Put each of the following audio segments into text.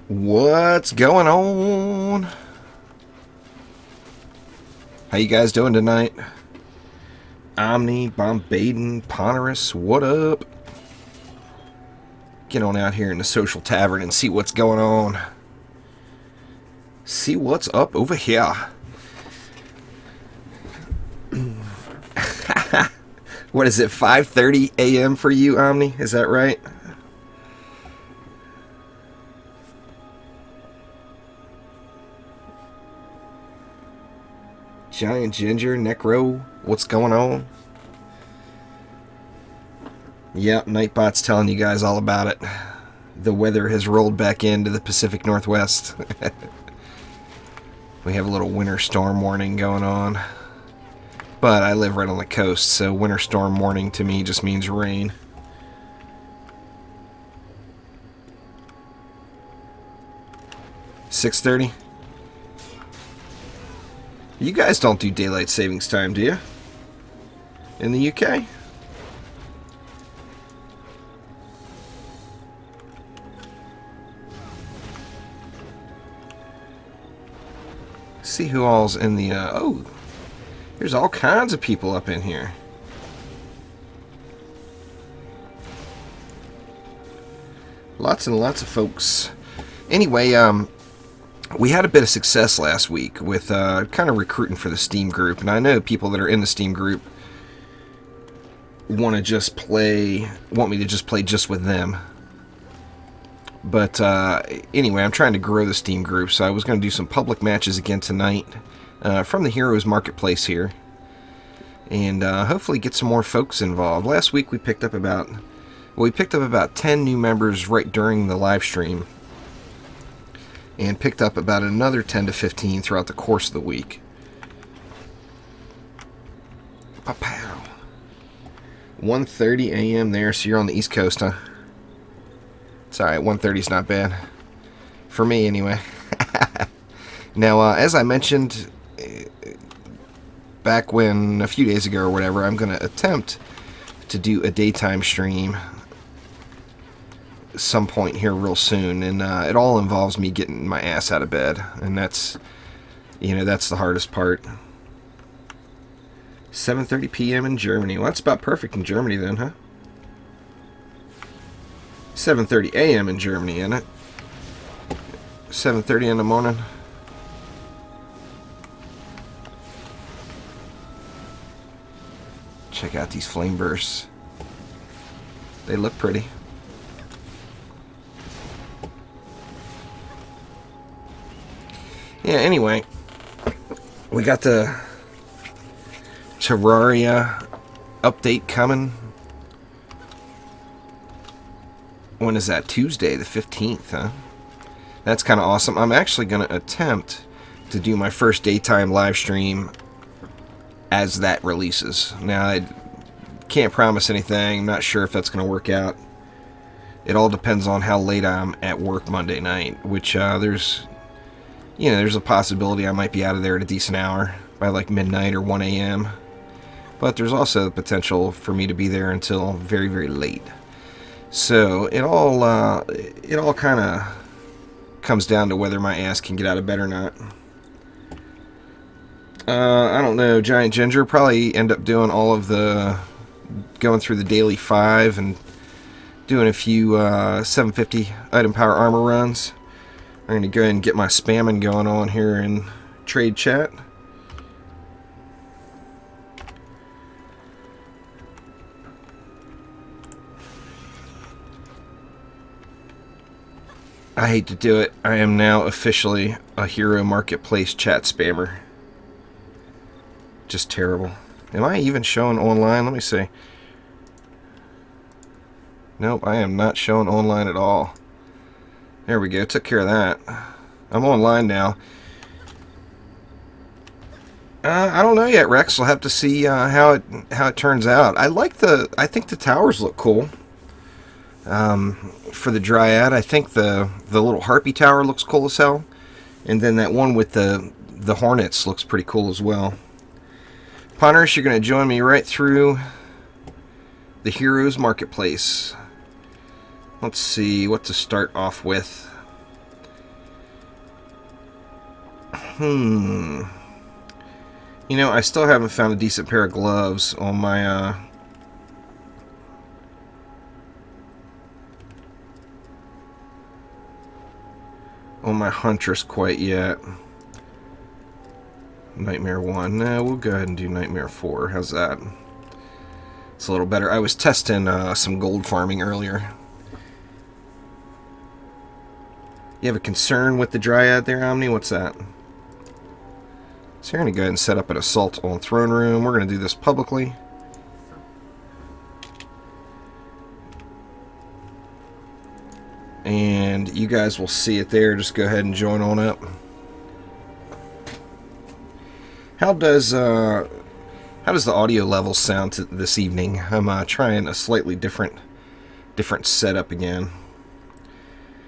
What's going on? How you guys doing tonight? Omni, Bombaden, Ponerous, what up? Get on out here in the social tavern and see what's going on. See what's up over here. What is it, 5:30 a.m. for you, Omni? Is that right? Giant Ginger, Necro, what's going on? Yep, Nightbot's telling you guys all about it. The weather has rolled back into the Pacific Northwest. We have a little winter storm warning going on. But I live right on the coast, so winter storm warning to me just means rain. $6:30? You guys don't do daylight savings time, do you? In the UK? See who all's in the, oh, there's all kinds of people up in here. Lots and lots of folks. Anyway, we had a bit of success last week with kind of recruiting for the Steam group, and I know people that are in the Steam group want me to just play just with them. But anyway, I'm trying to grow the Steam group, so I was going to do some public matches again tonight from the Heroes Marketplace here, and hopefully get some more folks involved. Last week we picked up about 10 new members right during the live stream, and picked up about another 10 to 15 throughout the course of the week. Pow. 1:30 a.m. there, so you're on the East Coast, huh? It's alright, 1:30 is not bad. For me, anyway. Now, as I mentioned back when, a few days ago or whatever, I'm going to attempt to do a daytime stream some point here real soon, and it all involves me getting my ass out of bed, and that's the hardest part. 7:30 p.m. in Germany. Well, that's about perfect in Germany then, huh? 7:30 a.m. in Germany, isn't it? 7:30 in the morning. Check out these flame bursts. They look pretty. Yeah, anyway, we got the Terraria update coming. When is that? Tuesday, the 15th, huh? That's kind of awesome. I'm actually going to attempt to do my first daytime live stream as that releases. Now, I can't promise anything. I'm not sure if that's going to work out. It all depends on how late I'm at work Monday night, which there's a possibility I might be out of there at a decent hour by like midnight or 1 a.m. But there's also the potential for me to be there until very, very late. So it all kind of comes down to whether my ass can get out of bed or not. I don't know. Giant Ginger probably end up doing going through the daily 5 and doing a few 750 item power armor runs. I'm going to go ahead and get my spamming going on here in trade chat. I hate to do it. I am now officially a Hero Marketplace chat spammer. Just terrible. Am I even showing online? Let me see. Nope, I am not showing online at all. There we go. Took care of that. I'm online now. I don't know yet, Rex. We'll have to see how it turns out. I think the towers look cool. For the Dryad, I think the little Harpy tower looks cool as hell, and then that one with the Hornets looks pretty cool as well. Ponerous, you're going to join me right through the Heroes Marketplace. Let's see what to start off with. You know, I still haven't found a decent pair of gloves on my, Huntress quite yet. Nightmare 1. No, we'll go ahead and do Nightmare 4. How's that? It's a little better. I was testing some gold farming earlier. You have a concern with the Dryad there, Omni? What's that? So you're going to go ahead and set up an assault on throne room. We're going to do this publicly. And you guys will see it there. Just go ahead and join on up. How does the audio level sound this evening? I'm trying a slightly different setup again.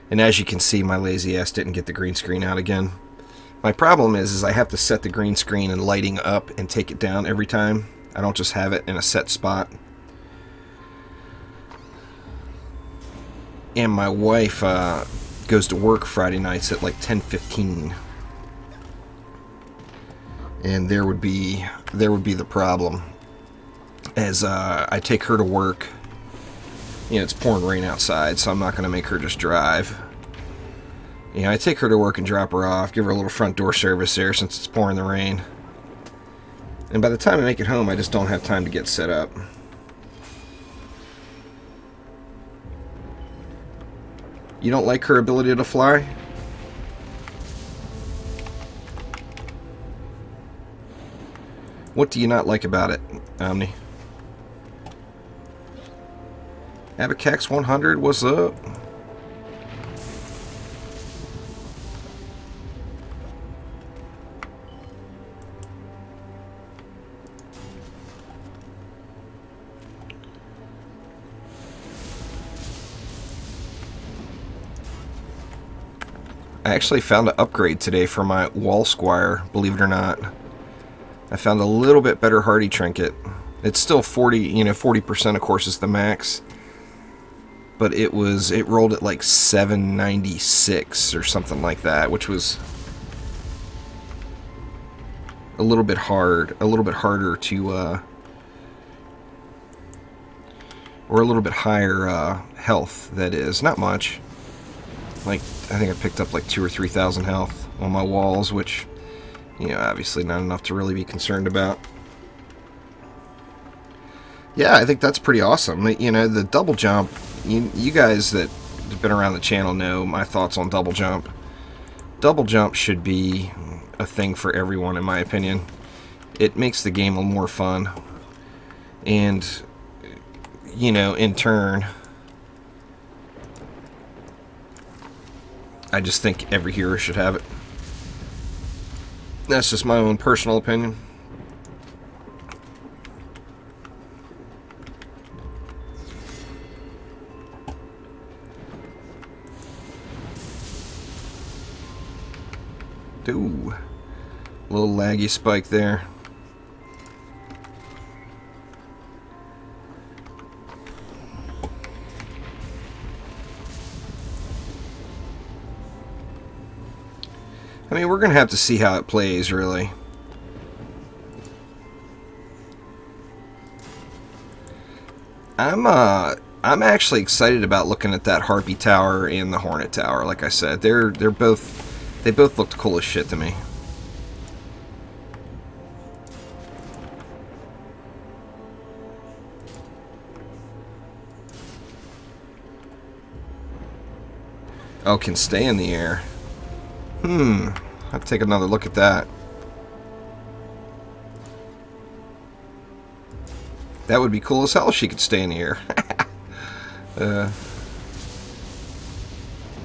And as you can see, my lazy ass didn't get the green screen out again. My problem is I have to set the green screen and lighting up and take it down every time. I don't just have it in a set spot. And my wife goes to work Friday nights at like 10:15. And there would be the problem. As I take her to work, you know, it's pouring rain outside, so I'm not going to make her just drive. You know, I take her to work and drop her off, give her a little front door service there since it's pouring the rain. And by the time I make it home, I just don't have time to get set up. You don't like her ability to fly? What do you not like about it, Omni? Abacax 100, what's up? I actually found an upgrade today for my Wall Squire, believe it or not. I found a little bit better Hardy Trinket. It's still 40% of course is the max. But it rolled at like 796 or something like that, which was a little bit harder to, or a little bit higher health, that is. Not much. Like, I think I picked up like 2,000 or 3,000 health on my walls, which, you know, obviously not enough to really be concerned about. Yeah, I think that's pretty awesome. You know, the double jump, you guys that have been around the channel know my thoughts on double jump. Double jump should be a thing for everyone, in my opinion. It makes the game a little more fun. And, you know, in turn, I just think every hero should have it. That's just my own personal opinion. Ooh, little laggy spike there. I mean, we're gonna have to see how it plays, really. I'm actually excited about looking at that Harpy Tower and the Hornet Tower. Like I said, they both looked cool as shit to me. Oh, can stay in the air. I'll have to take another look at that. That would be cool as hell if she could stay in the air.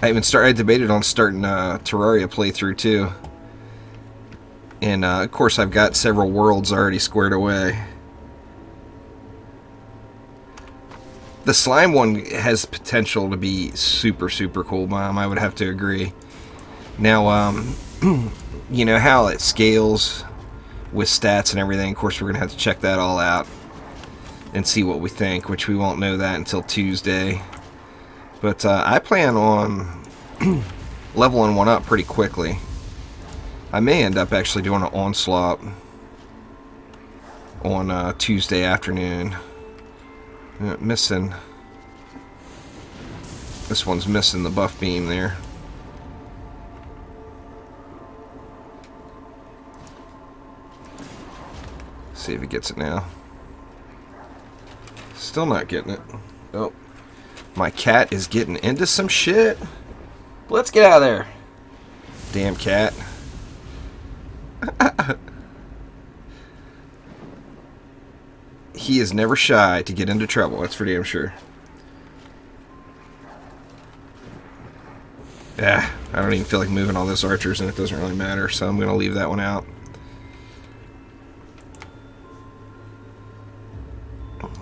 I debated on starting Terraria playthrough too. And of course I've got several worlds already squared away. The slime one has potential to be super, super cool, Mom. I would have to agree. Now, you know how it scales with stats and everything. Of course, we're going to have to check that all out and see what we think, which we won't know that until Tuesday. But I plan on leveling one up pretty quickly. I may end up actually doing an onslaught on Tuesday afternoon. Missing. This one's missing the buff beam there. See if he gets it now. Still not getting it. Oh. My cat is getting into some shit. Let's get out of there. Damn cat. He is never shy to get into trouble, that's for damn sure. I don't even feel like moving all those archers, and it doesn't really matter, so I'm going to leave that one out.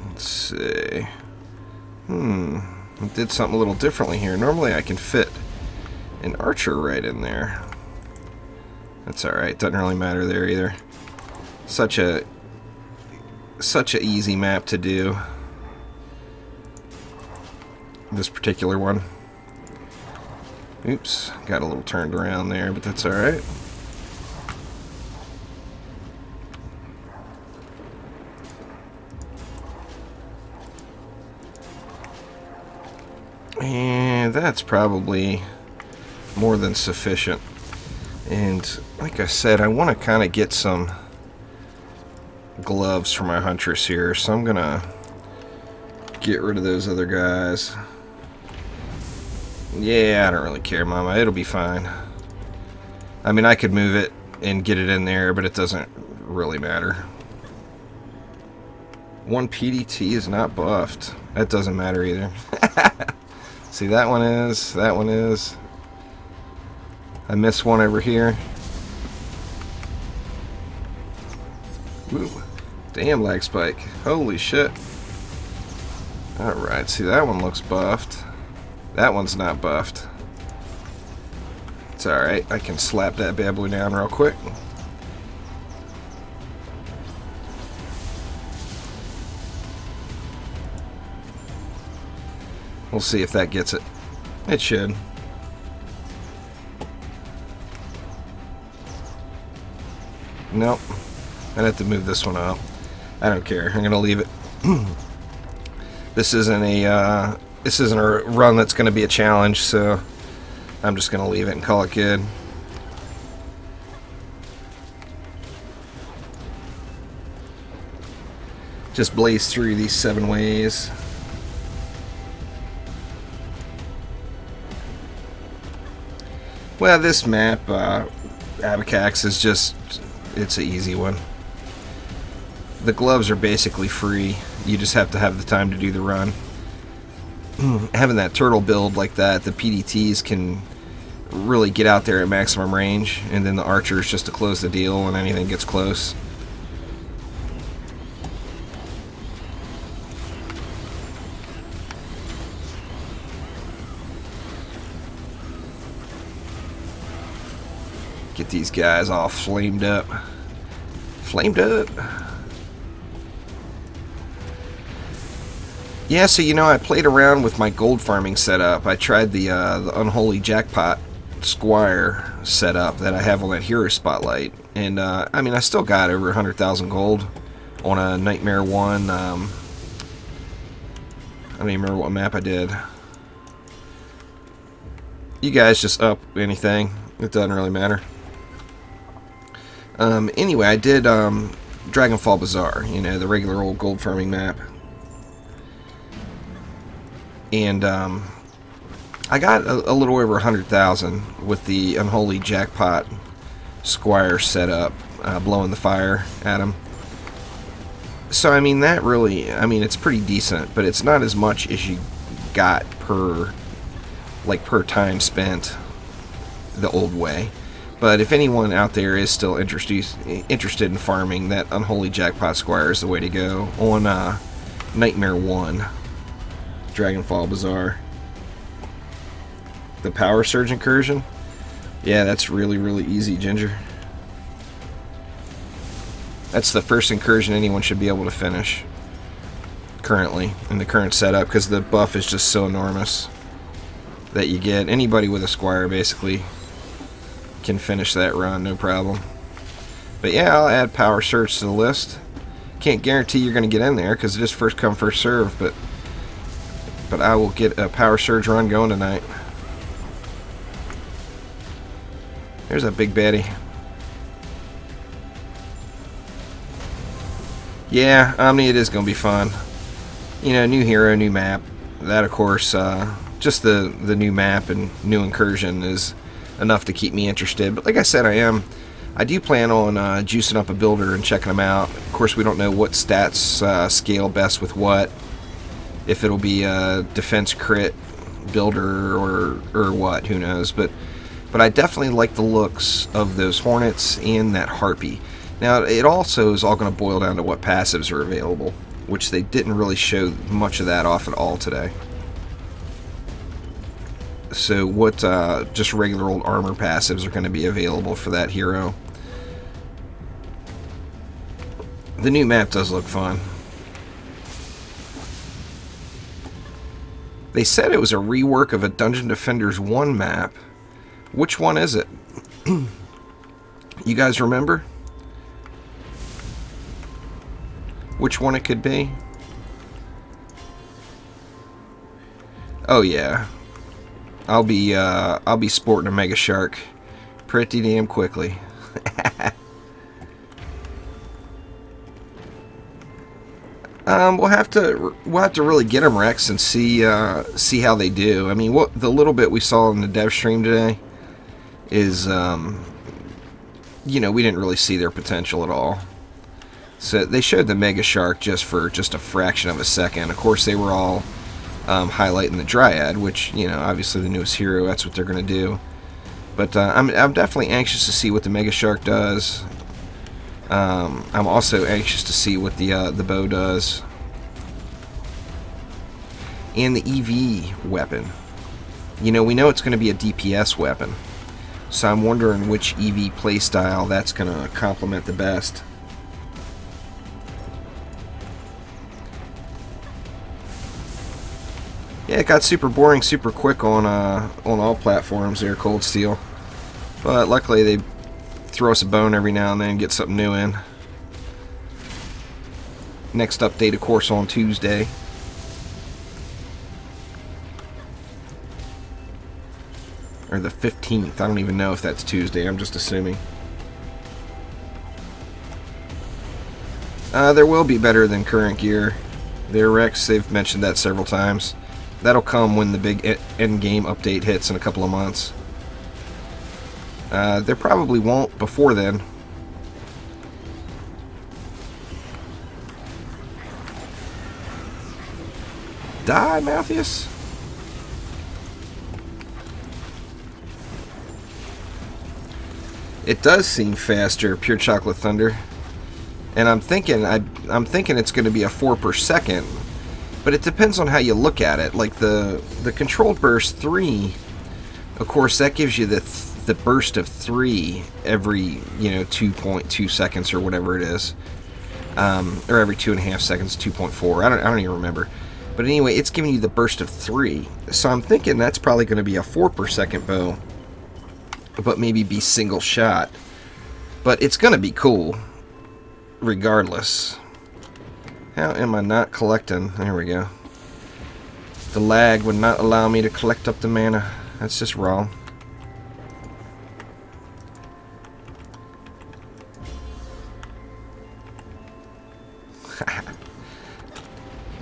Let's see. I did something a little differently here. Normally I can fit an archer right in there. That's alright, doesn't really matter there either. Such a easy map to do. This particular one. Oops, got a little turned around there, but that's alright. And that's probably more than sufficient. And like I said, I want to kind of get some gloves for my huntress here, so I'm gonna get rid of those other guys. Yeah, I don't really care, Mama. It'll be fine. I mean, I could move it and get it in there, but it doesn't really matter. One PDT is not buffed. That doesn't matter either. See, that one is. That one is. I missed one over here. Ooh. Damn lag spike. Holy shit. Alright, see, that one looks buffed. That one's not buffed. It's alright. I can slap that bad boy down real quick. We'll see if that gets it. It should. Nope. I'd have to move this one up. I don't care. I'm gonna leave it. This isn't a run that's gonna be a challenge, so I'm just gonna leave it and call it good. Just blaze through these 7 ways. Well, this map, Abacax, is just, it's an easy one. The gloves are basically free. You just have to have the time to do the run. Having that turtle build like that, the PDTs can really get out there at maximum range, and then the archers just to close the deal when anything gets close. Get these guys all flamed up. Flamed up. Yeah, so you know, I played around with my gold farming setup. I tried the Unholy Jackpot Squire setup that I have on that Hero Spotlight. And, I mean, I still got over 100,000 gold on a Nightmare 1. I don't even remember what map I did. You guys just up anything. It doesn't really matter. Anyway, I did Dragonfall Bazaar, you know, the regular old gold farming map. And I got a little over 100,000 with the Unholy Jackpot Squire setup, blowing the fire at him. So, I mean, that really, I mean, it's pretty decent, but it's not as much as you got per time spent the old way. But if anyone out there is still interested in farming, that Unholy Jackpot Squire is the way to go on Nightmare 1, Dragonfall Bazaar. The Power Surge incursion? Yeah, that's really, really easy, Ginger. That's the first incursion anyone should be able to finish currently, in the current setup, because the buff is just so enormous that you get. Anybody with a Squire, basically, can finish that run, no problem. But yeah, I'll add Power Surge to the list. Can't guarantee you're going to get in there because it is first come, first serve, but I will get a Power Surge run going tonight. There's a big baddie. Yeah, Omni, it is going to be fun. You know, new hero, new map. That, of course, just the new map and new incursion is enough to keep me interested. But like I said, I do plan on juicing up a builder and checking them out. Of course, we don't know what stats scale best with what. If it'll be a defense crit builder or what, who knows. But I definitely like the looks of those Hornets and that Harpy. Now, it also is all going to boil down to what passives are available, which they didn't really show much of that off at all today. So what just regular old armor passives are going to be available for that hero. The new map does look fun. They said it was a rework of a Dungeon Defenders 1 map. Which one is it? You guys remember? Which one it could be? Oh yeah. I'll be sporting a Mega Shark pretty damn quickly. We'll have to really get them, Rex, and see how they do. I mean, what the little bit we saw in the dev stream today is, you know, we didn't really see their potential at all. So they showed the Mega Shark for just a fraction of a second. Of course, they were all highlighting the Dryad, which, you know, obviously the newest hero. That's what they're going to do. But I'm definitely anxious to see what the Mega Shark does. I'm also anxious to see what the bow does. And the EV weapon. You know, we know it's going to be a DPS weapon. So I'm wondering which EV playstyle that's going to complement the best. Yeah, it got super boring super quick on all platforms there, Cold Steel. But luckily they throw us a bone every now and then and get something new in. Next update, of course, on Tuesday. Or the 15th. I don't even know if that's Tuesday. I'm just assuming. There will be better than current gear. There, Rex, they've mentioned that several times. That'll come when the big end-game update hits in a couple of months. There probably won't before then. Die, Matthews? It does seem faster, Pure Chocolate Thunder. And I'm thinking it's going to be a 4 per second. But it depends on how you look at it. Like the Controlled Burst 3, of course, that gives you the burst of 3 every, you know, 2.2 seconds or whatever it is, or every 2.5 seconds, 2.4. I don't even remember. But anyway, it's giving you the burst of 3. So I'm thinking that's probably going to be a 4 per second bow, but maybe be single shot. But it's going to be cool, regardless. How am I not collecting? There we go. The lag would not allow me to collect up the mana. That's just wrong.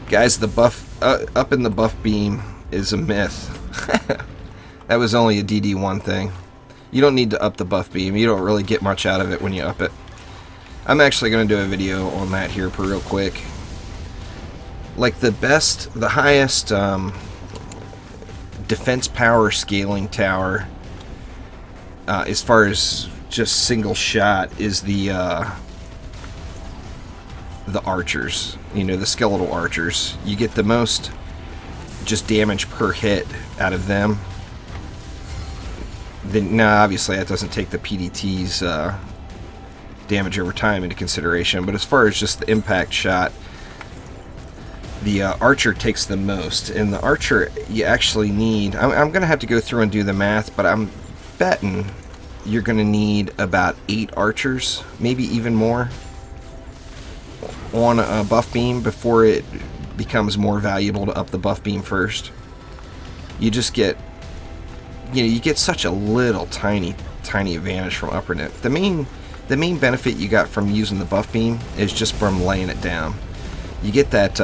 Guys, the buff up in the buff beam is a myth. That was only a DD1 thing. You don't need to up the buff beam. You don't really get much out of it when you up it. I'm actually going to do a video on that here real quick. Like the highest defense power scaling tower, as far as just single shot, is the archers. You know, the skeletal archers. You get the most just damage per hit out of them. Then, now, obviously, that doesn't take the PDT's damage over time into consideration. But as far as just the impact shot, the archer takes the most. And the archer, you actually need... I'm going to have to go through and do the math, but I'm betting you're going to need about 8 archers, maybe even more, on a buff beam before it becomes more valuable to up the buff beam first. You just get, you get such a little tiny advantage from upping it. The main benefit you got from using the buff beam is just from laying it down. You get that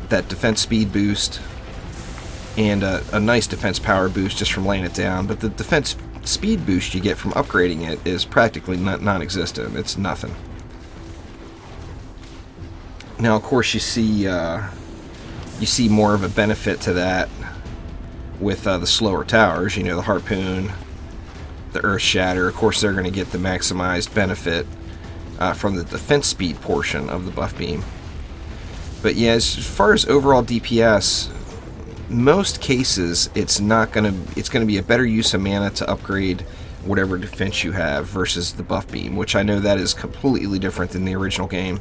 that defense speed boost and a nice defense power boost just from laying it down, but the defense speed boost you get from upgrading it is practically non-existent. It's nothing. Now, of course, you see more of a benefit to that with the slower towers. You know, the Harpoon, the Earth Shatter. Of course, they're going to get the maximized benefit from the defense speed portion of the buff beam. But yeah, as far as overall DPS, most cases it's going to be a better use of mana to upgrade whatever defense you have versus the buff beam, which I know that is completely different than the original game.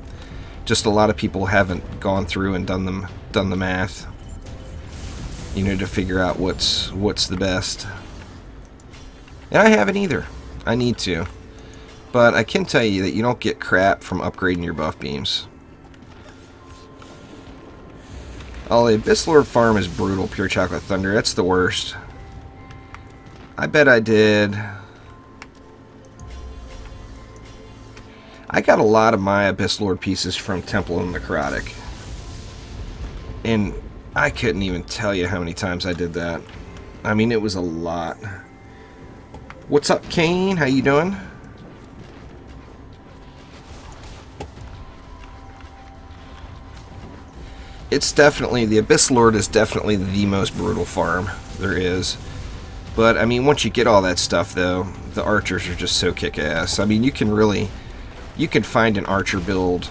Just a lot of people haven't gone through and done the math, to figure out what's the best. And I haven't either. I need to. But I can tell you that you don't get crap from upgrading your buff beams. Oh, the Abyss Lord farm is brutal, Pure Chocolate Thunder. That's the worst. I bet I did. I got a lot of my Abyss Lord pieces from Temple and Necrotic. And I couldn't even tell you how many times I did that. I mean, it was a lot. What's up, Kane? How you doing? It's definitely, the Abyss Lord is definitely the most brutal farm there is. But, I mean, once you get all that stuff, though, the archers are just so kick-ass. I mean, you can find an archer build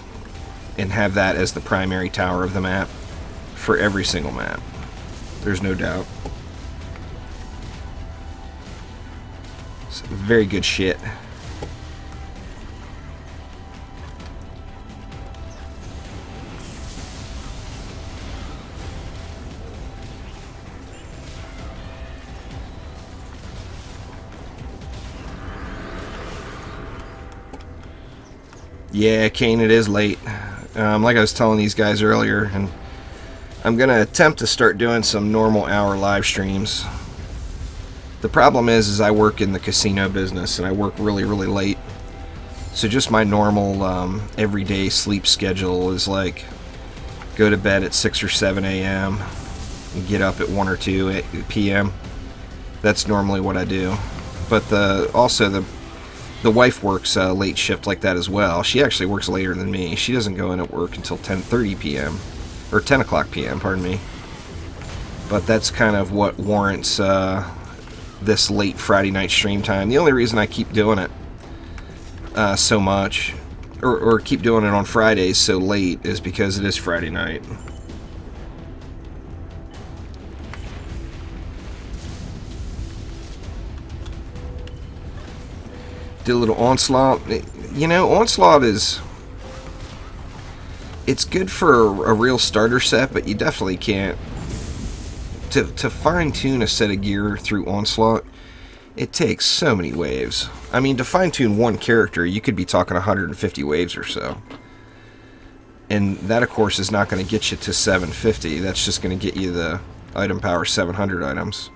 and have that as the primary tower of the map for every single map. There's no doubt. It's very good shit. Yeah, Kane, it is late. Like I was telling these guys earlier, and I'm going to attempt to start doing some normal hour live streams. The problem is I work in the casino business, and I work really, really late. So just my normal everyday sleep schedule is like go to bed at 6 or 7 a.m. and get up at 1 or 2 p.m. That's normally what I do. But also the wife works late shift like that as well. She actually works later than me. She doesn't go in at work until 10:30 p.m. or 10 o'clock p.m. Pardon me. But that's kind of what warrants this late Friday night stream time. The only reason I keep doing it so much, or keep doing it on Fridays so late, is because it is Friday night. Did a little Onslaught. Onslaught is... It's good for a real starter set, but you definitely can't... To fine-tune a set of gear through Onslaught, it takes so many waves. I mean, to fine-tune one character, you could be talking 150 waves or so. And that, of course, is not going to get you to 750. That's just going to get you the item power 700 items.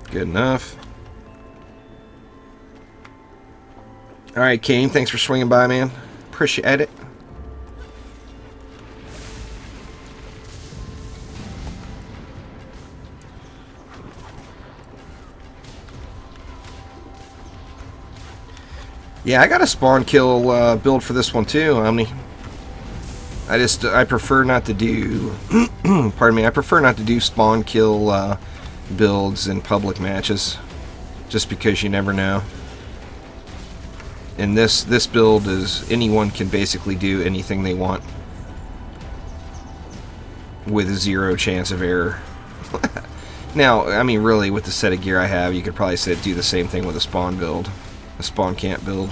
Good enough. Alright, Kane, thanks for swinging by, man. Appreciate it. Yeah, I got a spawn kill build for this one too, Omni. I prefer not to do... pardon me, I prefer not to do spawn kill builds in public matches, just because you never know. And this build is anyone can basically do anything they want with zero chance of error. Now, I mean, really, with the set of gear I have, you could probably do the same thing with a spawn build, a spawn camp build.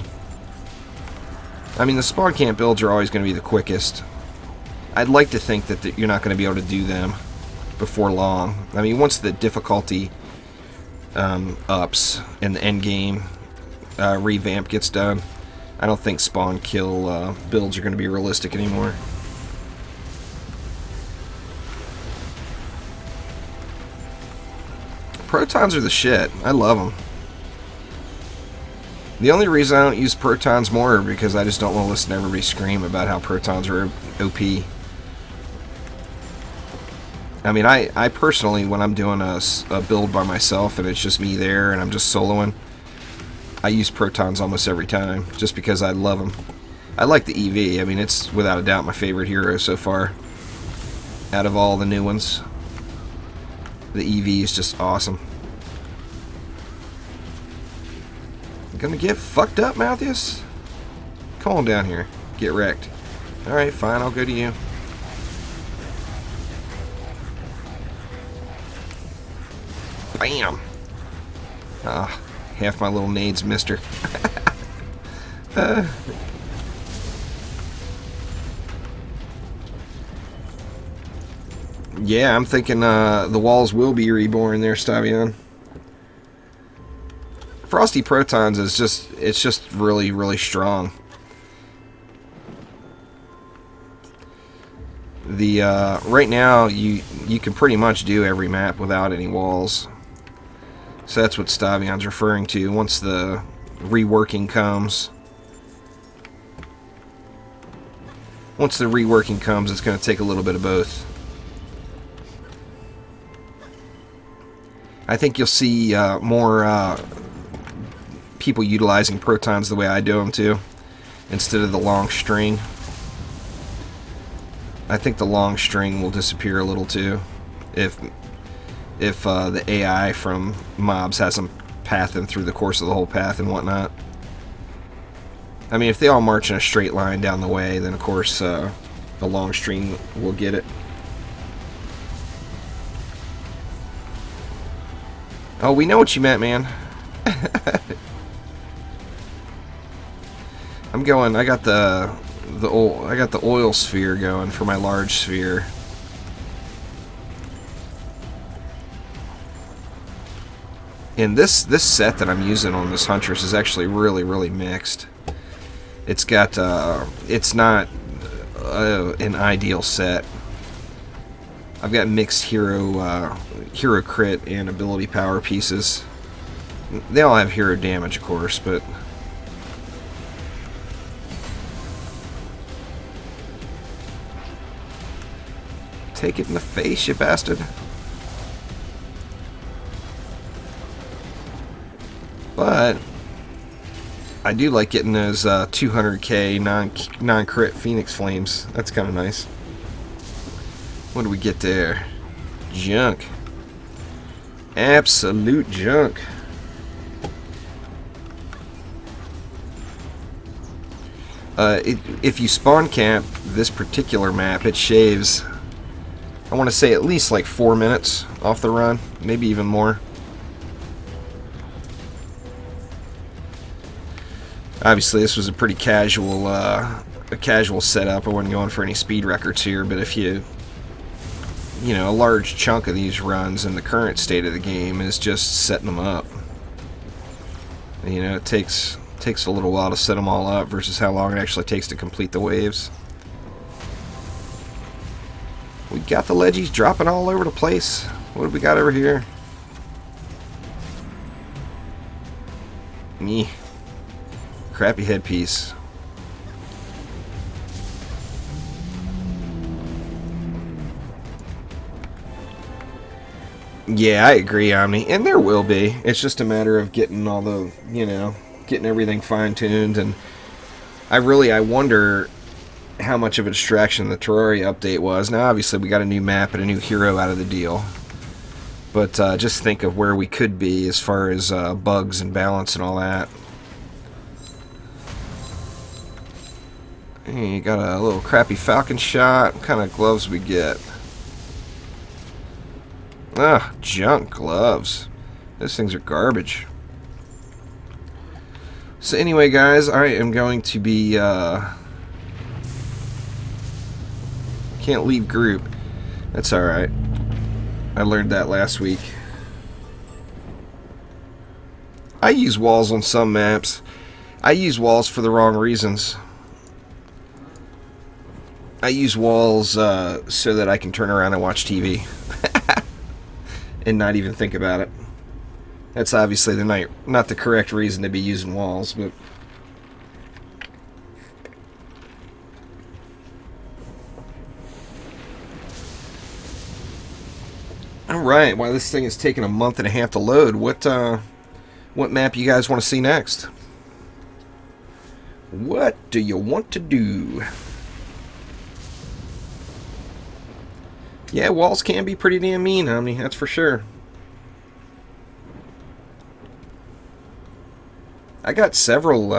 I mean, the spawn camp builds are always going to be the quickest. I'd like to think that you're not going to be able to do them before long. I mean, once the difficulty ups and the end game revamp gets done, I don't think spawn kill builds are going to be realistic anymore. Protons are the shit. I love them. The only reason I don't use protons more is because I just don't want to listen to everybody scream about how protons are OP. I mean, I personally, when I'm doing a build by myself and it's just me there and I'm just soloing, I use protons almost every time, just because I love them. I like the EV. I mean, it's without a doubt my favorite hero so far. Out of all the new ones, the EV is just awesome. Gonna get fucked up, Malthus? Come on down here. Get wrecked. Alright, fine, I'll go to you. Bam! Ah, half my little nades missed her. Yeah, I'm thinking the walls will be reborn there, Stavion. Frosty Protons is just really, really strong. The right now you can pretty much do every map without any walls. So that's what Stavion's referring to. Once the reworking comes, it's going to take a little bit of both. I think you'll see more people utilizing protons the way I do them too, instead of the long string. I think the long string will disappear a little too, if the AI from mobs has them pathing through the course of the whole path and whatnot. I mean, if they all march in a straight line down the way, then of course the long string will get it. Oh, we know what you meant, man. I'm going. I got the oil sphere going for my large sphere. And this set that I'm using on this Huntress is actually really, really mixed. It's got it's not an ideal set. I've got mixed hero crit and ability power pieces. They all have hero damage, of course, but take it in the face, you bastard. But I do like getting those 200k non-crit Phoenix Flames. That's kind of nice. What do we get there? Junk. Absolute junk. If you spawn camp this particular map, it shaves, I want to say, at least like 4 minutes off the run, maybe even more. Obviously, this was a pretty casual setup. I wasn't going for any speed records here, but if you know, a large chunk of these runs in the current state of the game is just setting them up. You know, it takes a little while to set them all up versus how long it actually takes to complete the waves. We got the ledgies dropping all over the place. What have we got over here? Crappy headpiece. Yeah, I agree, Omni, and there will be. It's just a matter of getting all the, getting everything fine-tuned, and I wonder how much of a distraction the Terraria update was. Now, obviously, we got a new map and a new hero out of the deal, but just think of where we could be as far as bugs and balance and all that. Hey, you got a little crappy falcon shot. What kind of gloves we get? Ah, junk gloves. Those things are garbage. So anyway, guys, I am going to be, can't leave group. That's alright. I learned that last week. I use walls on some maps. I use walls for the wrong reasons. I use walls so that I can turn around and watch TV. And not even think about it. That's obviously not the correct reason to be using walls, but... Alright, while this thing is taking a month and a half to load, what map you guys want to see next? What do you want to do? Yeah, walls can be pretty damn mean, Omni, that's for sure. I got several